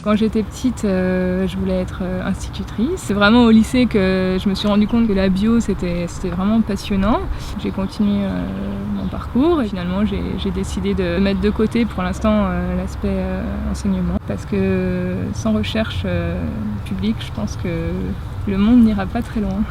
Quand j'étais petite, je voulais être institutrice. C'est vraiment au lycée que je me suis rendu compte que la bio, c'était vraiment passionnant. J'ai continué mon parcours et finalement, j'ai décidé de mettre de côté pour l'instant l'aspect enseignement. Parce que sans recherche publique, je pense que le monde n'ira pas très loin.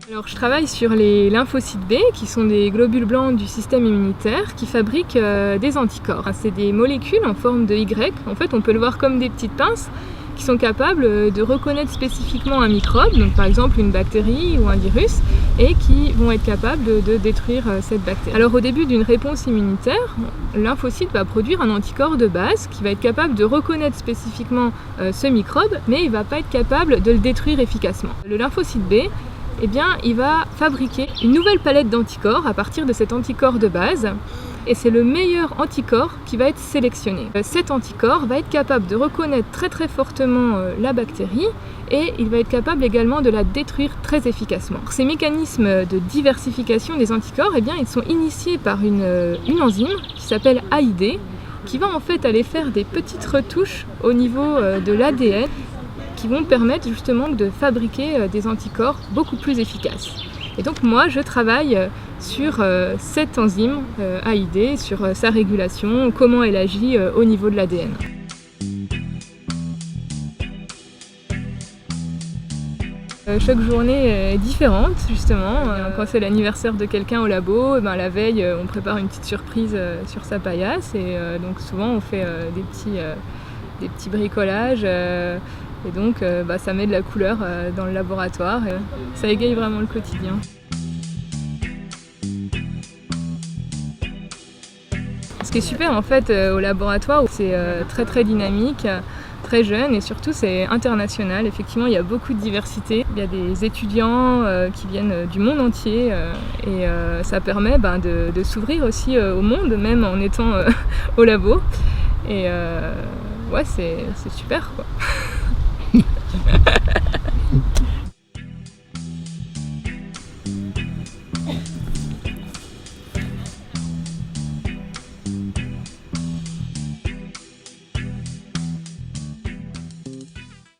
Alors, je travaille sur les lymphocytes B, qui sont des globules blancs du système immunitaire qui fabriquent des anticorps. C'est des molécules en forme de Y. En fait, on peut le voir comme des petites pinces qui sont capables de reconnaître spécifiquement un microbe, donc par exemple une bactérie ou un virus, et qui vont être capables de détruire cette bactérie. Alors au début d'une réponse immunitaire, le lymphocyte va produire un anticorps de base qui va être capable de reconnaître spécifiquement ce microbe, mais il ne va pas être capable de le détruire efficacement. Le lymphocyte B, eh bien, il va fabriquer une nouvelle palette d'anticorps à partir de cet anticorps de base. Et c'est le meilleur anticorps qui va être sélectionné. Cet anticorps va être capable de reconnaître très très fortement la bactérie et il va être capable également de la détruire très efficacement. Ces mécanismes de diversification des anticorps, eh bien, ils sont initiés par une enzyme qui s'appelle AID, qui va en fait aller faire des petites retouches au niveau de l'ADN qui vont permettre justement de fabriquer des anticorps beaucoup plus efficaces. Et donc moi je travaille sur cette enzyme AID, sur sa régulation, comment elle agit au niveau de l'ADN. Chaque journée est différente justement. Quand c'est l'anniversaire de quelqu'un au labo, la veille on prépare une petite surprise sur sa paillasse et donc souvent on fait des petits bricolages. Et donc ça met de la couleur dans le laboratoire et ça égaye vraiment le quotidien. Ce qui est super en fait au laboratoire, c'est très très dynamique, très jeune et surtout c'est international. Effectivement il y a beaucoup de diversité. Il y a des étudiants qui viennent du monde entier et ça permet de s'ouvrir aussi au monde même en étant au labo. Et ouais c'est super quoi.